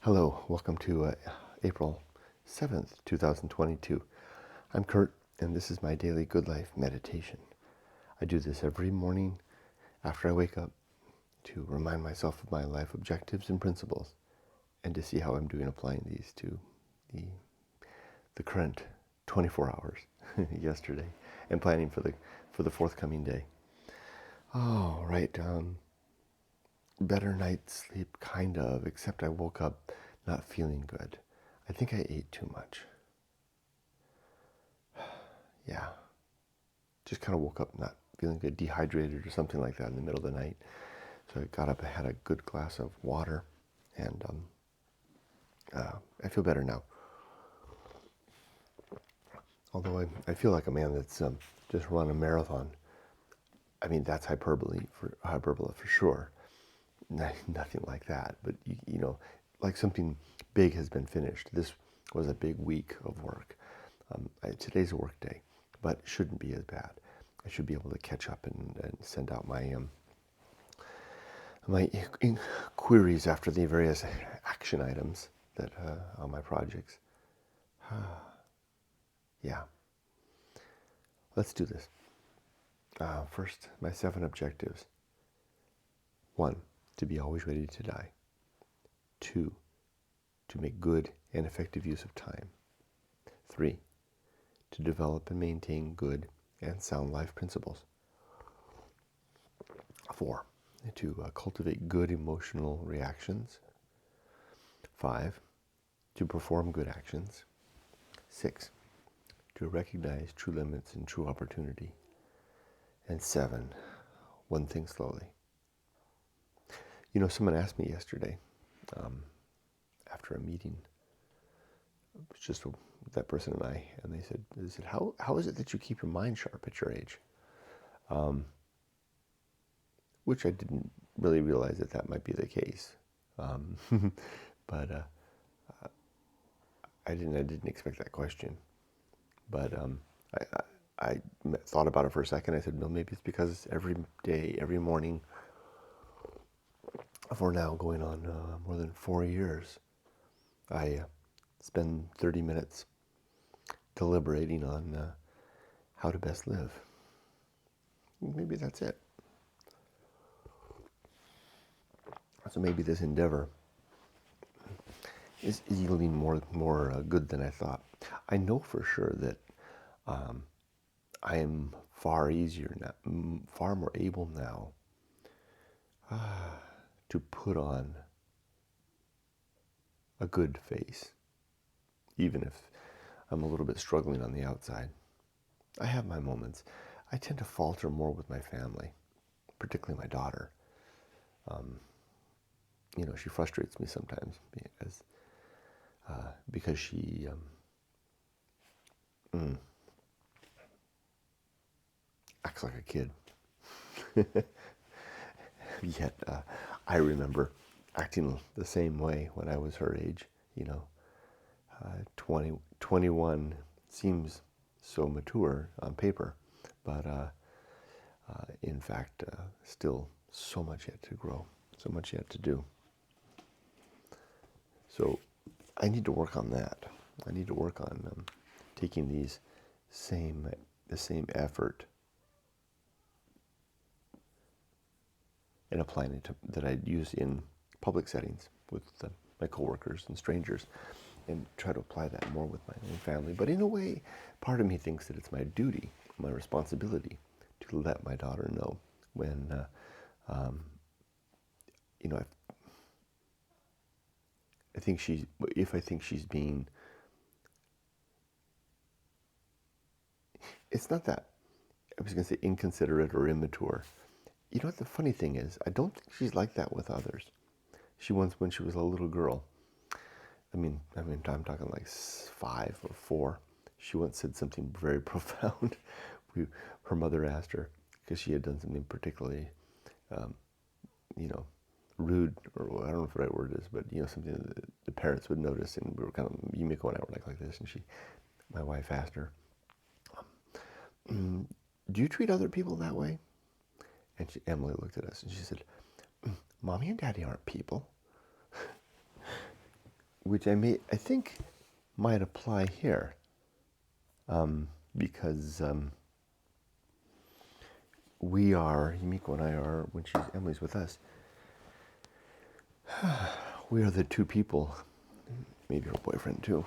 Hello, welcome to April 7th, 2022. I'm Kurt, and this is my daily Good Life meditation. I do this every morning after I wake up to remind myself of my life objectives and principles and to see how I'm doing applying these to the current 24 hours yesterday and planning for the forthcoming day. Oh, right. Better night's sleep, kind of, except I woke up not feeling good. I think I ate too much. Yeah. Just kind of woke up not feeling good, dehydrated or something like that in the middle of the night. So I got up, I had a good glass of water, and I feel better now. Although I feel like a man that's just run a marathon. I mean, that's hyperbole for sure. Nothing like that, but you know, like something big has been finished. This was a big week of work. Today's a work day, but it shouldn't be as bad. I should be able to catch up and send out my queries after the various action items that on my projects. Yeah, let's do this. First, my 7 objectives. 1, to be always ready to die. 2, to make good and effective use of time. 3, to develop and maintain good and sound life principles. 4, to cultivate good emotional reactions. 5, to perform good actions. 6, to recognize true limits and true opportunity. And 7, one thing slowly. You know, someone asked me yesterday, after a meeting, it was just that person and they said, how is it that you keep your mind sharp at your age? Which I didn't really realize that might be the case. But I didn't expect that question. But I thought about it for a second. I said, no, maybe it's because every day, every morning, for now going on more than 4 years, I spend 30 minutes deliberating on how to best live. Maybe that's it. So maybe this endeavor is yielding more good than I thought. I know for sure that I am far easier now, far more able now to put on a good face, even if I'm a little bit struggling on the outside. I have my moments. I tend to falter more with my family, particularly my daughter. You know, she frustrates me sometimes because she acts like a kid. Yet I remember acting the same way when I was her age. You know, 21 seems so mature on paper, but in fact, still so much yet to grow, so much yet to do. So I need to work on that. I need to work on taking the same effort and applying it that I use in public settings with my coworkers and strangers, and try to apply that more with my own family. But in a way, part of me thinks that it's my duty, my responsibility, to let my daughter know when, you know, if I think she's being, it's not that, I was going to say inconsiderate or immature. You know what the funny thing is? I don't think she's like that with others. She once, when she was a little girl, I mean, I'm talking like 5 or 4. She once said something very profound. Her mother asked her, because she had done something particularly, you know, rude, or I don't know if the right word is, but you know, something that the parents would notice, and we were kind of, Yumiko and I were like this, and my wife asked her, do you treat other people that way? And Emily looked at us and she said, Mommy and Daddy aren't people. which I think might apply here, because we are, Yumiko and I are, when Emily's with us, we are the two people, maybe her boyfriend too,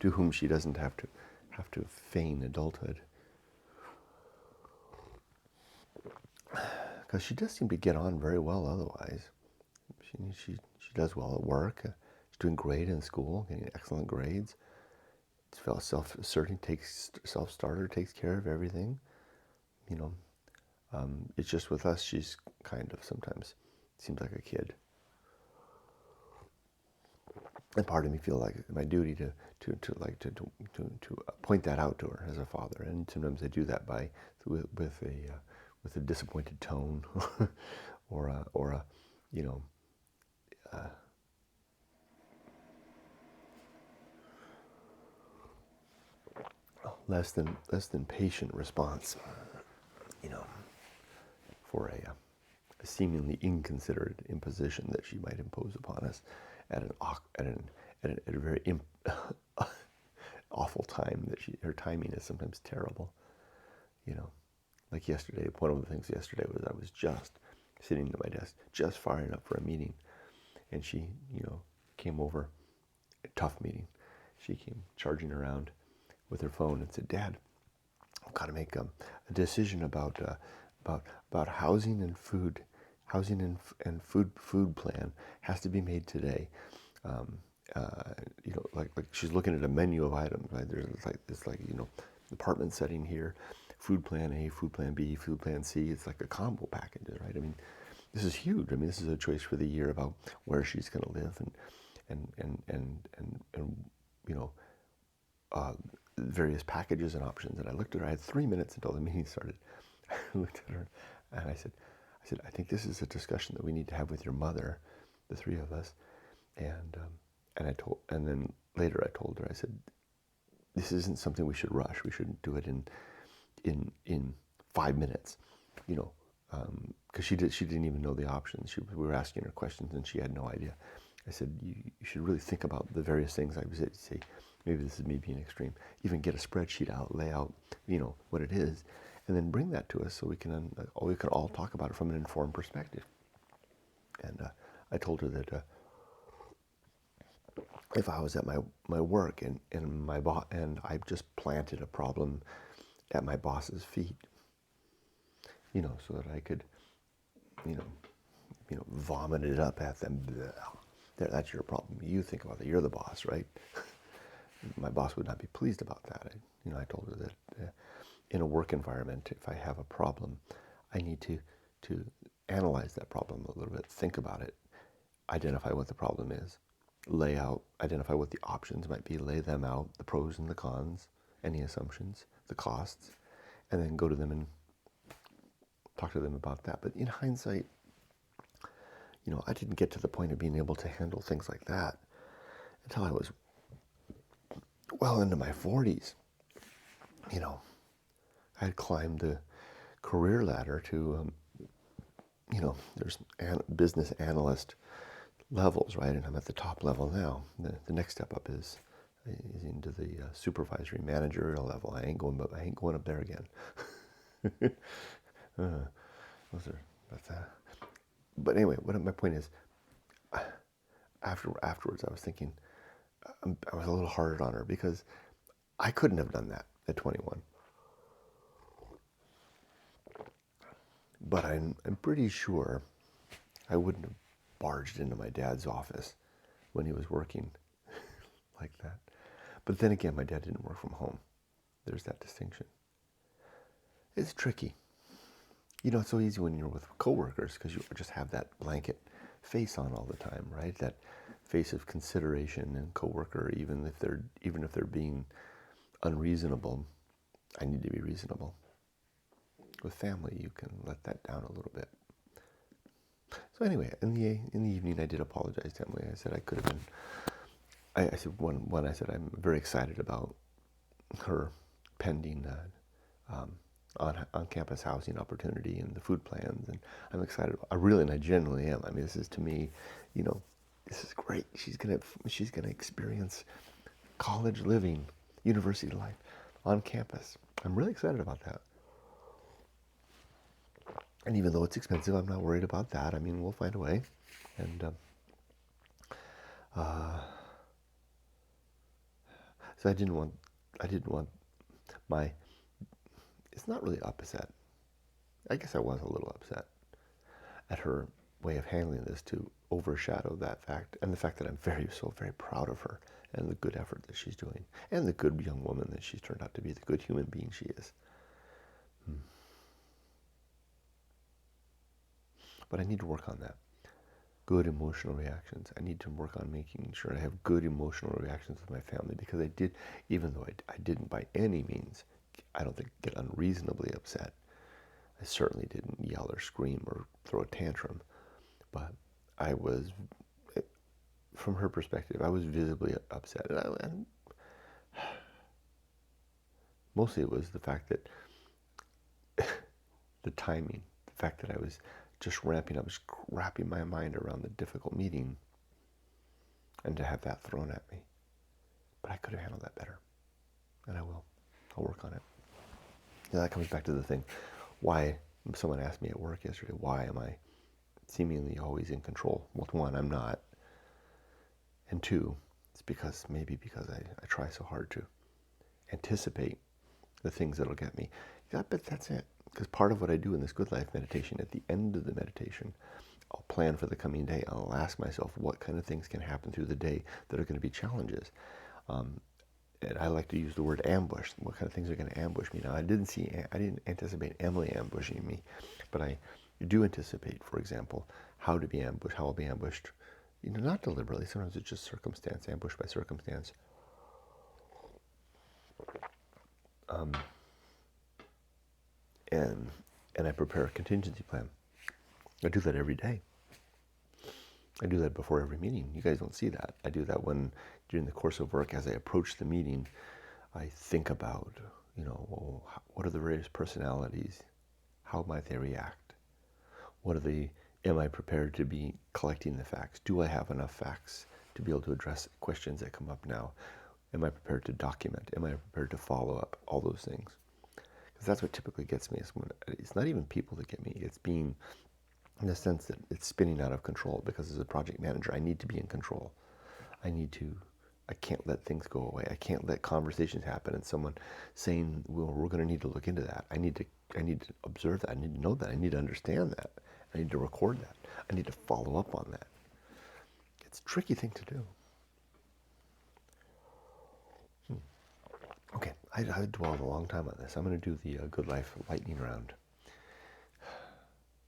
to whom she doesn't have to feign adulthood. Because she does seem to get on very well otherwise. She does well at work. She's doing great in school, getting excellent grades. Self-asserting, takes self-starter, takes care of everything. You know, it's just with us, she's kind of sometimes seems like a kid. And part of me feels like it's my duty to point that out to her as a father. And sometimes I do that with a disappointed tone, or a you know less than patient response, you know, for a seemingly inconsiderate imposition that she might impose upon us at a very awful time. Her timing is sometimes terrible, you know. Like yesterday, one of the things yesterday was I was just sitting at my desk, just firing up for a meeting, and she, came over, a tough meeting. She came charging around with her phone and said, "Dad, I've got to make a decision about housing and food. Housing and food plan has to be made today." Like she's looking at a menu of items. Right? There's apartment setting here, food plan A, food plan B, food plan C. It's like a combo package, right? I mean, this is huge. I mean, this is a choice for the year about where she's going to live and various packages and options. And I looked at her. I had 3 minutes until the meeting started. I looked at her and I said, "I think this is a discussion that we need to have with your mother, the three of us." And then later I told her, I said, "This isn't something we should rush. We shouldn't do it in 5 minutes, because she didn't even know the options. We were asking her questions and she had no idea." I said, you should really think about the various things." I would say, maybe this is me being extreme. Even get a spreadsheet out, lay out, what it is, and then bring that to us so we can all talk about it from an informed perspective. And I told her that if I was at my work and I just planted a problem at my boss's feet, so that I could, vomit it up at them. There, that's your problem. You think about that. You're the boss, right? My boss would not be pleased about that. I told her that in a work environment, if I have a problem, I need to analyze that problem a little bit, think about it, identify what the problem is, identify what the options might be, lay them out, the pros and the cons, any assumptions, the costs, and then go to them and talk to them about that. But in hindsight, I didn't get to the point of being able to handle things like that until I was well into my 40s. I had climbed the career ladder to, there's business analyst levels, right? And I'm at the top level now. The next step up is into the supervisory managerial level. I ain't going up there again. That's that. But anyway, my point is, afterwards, I was thinking, I was a little harder on her because I couldn't have done that at 21. But I'm pretty sure I wouldn't have barged into my dad's office when he was working like that. But then again, my dad didn't work from home. There's that distinction. It's tricky. It's so easy when you're with coworkers because you just have that blanket face on all the time, right? That face of consideration and coworker, even if they're being unreasonable, I need to be reasonable. With family, you can let that down a little bit. So anyway, in the evening, I did apologize to Emily. I said I could have been. I said I said I'm very excited about her pending on-campus housing opportunity and the food plans, and I'm excited. I genuinely am. I mean, this is to me, This is great. She's gonna experience college living, university life on campus. I'm really excited about that. And even though it's expensive, I'm not worried about that. I mean, we'll find a way. And uh, so I didn't want my, it's not really upset. I guess I was a little upset at her way of handling this to overshadow that fact and the fact that I'm very proud of her and the good effort that she's doing and the good young woman that she's turned out to be, the good human being she is. But I need to work on that. Good emotional reactions. I need to work on making sure I have good emotional reactions with my family, because I did, even though I didn't by any means, I don't think, get unreasonably upset. I certainly didn't yell or scream or throw a tantrum, but I was, from her perspective, I was visibly upset. And mostly it was the fact that, the timing, the fact that I was just wrapping my mind around the difficult meeting, and to have that thrown at me. But I could have handled that better, and I will. I'll work on it. And that comes back to the thing, why someone asked me at work yesterday, why am I seemingly always in control? Well, one, I'm not. And two, it's because I try so hard to anticipate the things that'll get me. Yeah, but that's it. Because part of what I do in this Good Life meditation, at the end of the meditation, I'll plan for the coming day. I'll ask myself what kind of things can happen through the day that are going to be challenges. And I like to use the word ambush. What kind of things are going to ambush me? Now, I didn't anticipate Emily ambushing me, but I do anticipate, for example, how I'll be ambushed. Not deliberately. Sometimes it's just circumstance, ambush by circumstance. And I prepare a contingency plan. I do that every day. I do that before every meeting. You guys don't see that. I do that during the course of work, as I approach the meeting, I think about, what are the various personalities? How might they react? Am I prepared to be collecting the facts? Do I have enough facts to be able to address questions that come up now? Am I prepared to document? Am I prepared to follow up? All those things. Because that's what typically gets me. It's not even people that get me. It's being, in the sense that it's spinning out of control, because as a project manager, I need to be in control. I can't let things go away. I can't let conversations happen and someone saying, well, we're going to need to look into that. I need to observe that. I need to know that. I need to understand that. I need to record that. I need to follow up on that. It's a tricky thing to do. Okay, I dwelled a long time on this. I'm going to do the Good Life lightning round.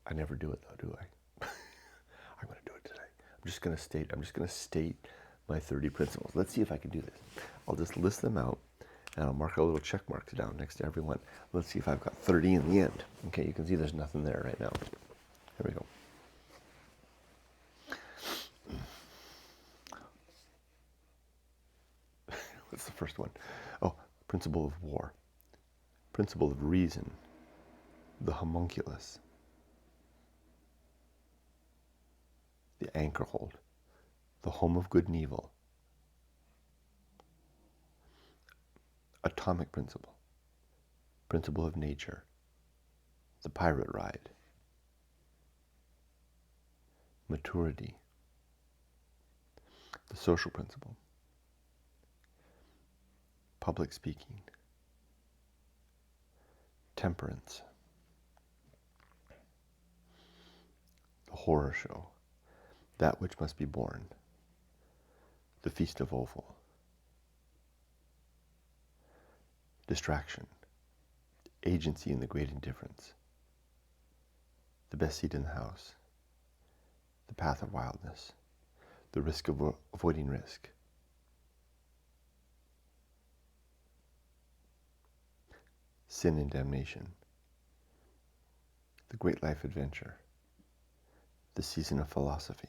I never do it though, do I? I'm going to do it today. I'm just going to state my 30 principles. Let's see if I can do this. I'll just list them out, and I'll mark a little check marks down next to every one. Let's see if I've got 30 in the end. Okay, you can see there's nothing there right now. Here we go. What's the first one? Oh, principle of war. Principle of reason. The homunculus. The Anchorhold. The home of good and evil. Atomic principle. Principle of nature. The pirate ride. Maturity. The social principle. Public speaking. Temperance. The horror show. That which must be borne. The Feast of Offal. Distraction. Agency in the great indifference. The best seat in the house. The path of wildness. The risk of avoiding risk. Sin and damnation. The great life adventure. The season of philosophy.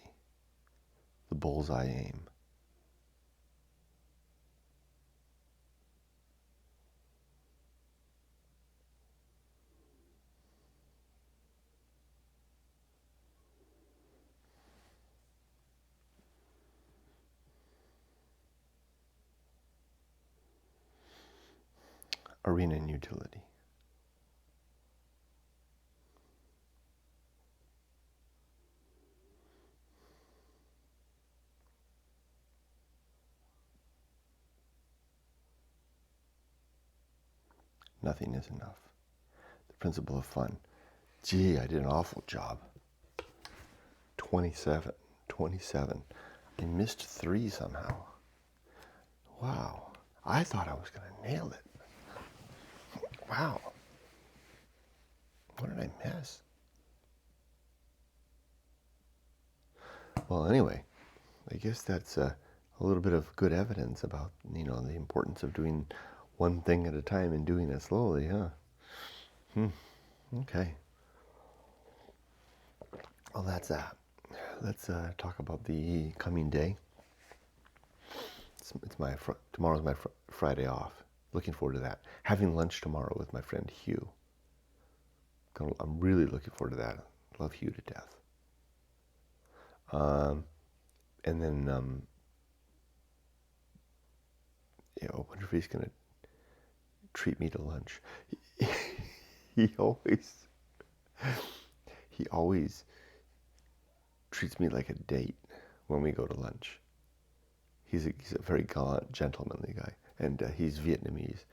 The bullseye aim. arena and utility. Nothing is enough. The principle of fun. Gee, I did an awful job. 27. I missed 3 somehow. Wow. I thought I was going to nail it. Wow. What did I miss? Well, anyway, I guess that's a little bit of good evidence about, the importance of doing one thing at a time and doing it slowly, huh? Okay. Well, that's that. Let's talk about the coming day. It's tomorrow's my Friday off. Looking forward to that. Having lunch tomorrow with my friend Hugh. I'm really looking forward to that. Love Hugh to death. And then, I wonder if he's going to treat me to lunch. He always treats me like a date when we go to lunch. He's a very gallant, gentlemanly guy, and he's Vietnamese,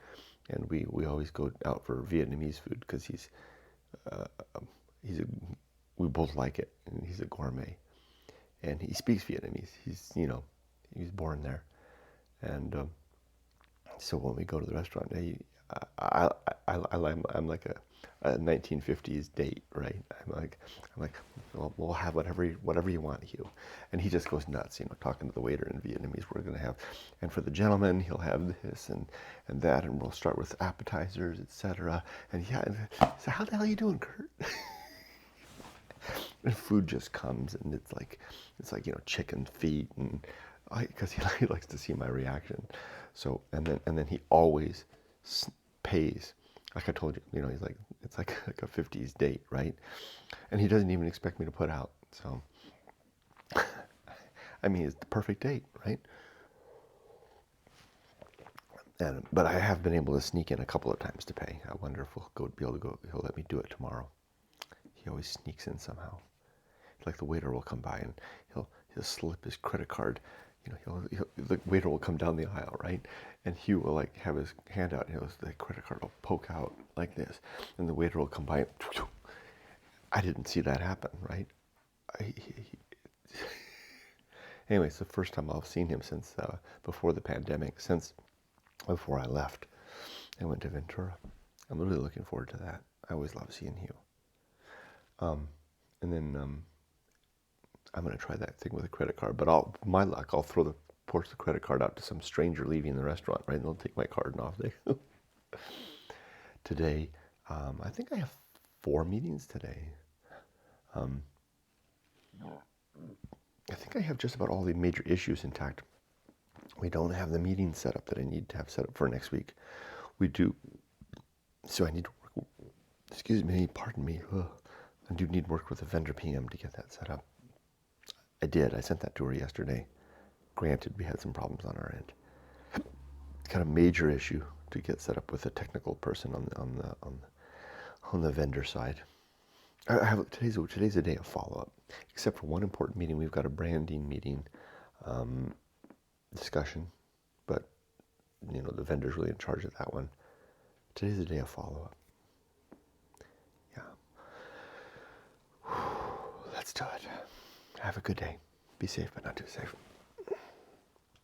and we always go out for Vietnamese food because we both like it, and he's a gourmet, and he speaks Vietnamese. He was born there, and so when we go to the restaurant, I'm like a 1950s date, right? I'm like, well, we'll have whatever you want, Hugh. And he just goes nuts, talking to the waiter in Vietnamese. We're gonna have, and for the gentleman, he'll have this and that, and we'll start with appetizers, etc. And so how the hell are you doing, Kurt? And food just comes, and it's like chicken feet, and because he likes to see my reaction. So and then he always pays. Like I told you, he's like, it's like a 50s date, right? And he doesn't even expect me to put out. So I mean, it's the perfect date, right? But I have been able to sneak in a couple of times to pay. I wonder if we'll be able to go. He'll let me do it tomorrow. He always sneaks in somehow. Like the waiter will come by and he'll slip his credit card. The waiter will come down the aisle, right? And Hugh will like have his hand out, and the credit card will poke out like this, and the waiter will come by. And I didn't see that happen, right? Anyway, it's the first time I've seen him since before the pandemic, since before I left and went to Ventura. I'm really looking forward to that. I always love seeing Hugh. And then I'm going to try that thing with a credit card, but my luck, I'll force the credit card out to some stranger leaving the restaurant, right? And they'll take my card and off they go. Today, I think I have 4 meetings today. I think I have just about all the major issues intact. We don't have the meeting set up that I need to have set up for next week. We do. So I need to work, pardon me. I do need to work with a vendor PM to get that set up. I did. I sent that to her yesterday. Granted, we had some problems on our end. Kind of major issue to get set up with a technical person on the vendor side. Today's a day of follow-up, except for one important meeting. We've got a branding meeting discussion, but the vendor's really in charge of that one. Today's a day of follow-up. Yeah. Let's do it. Have a good day. Be safe, but not too safe.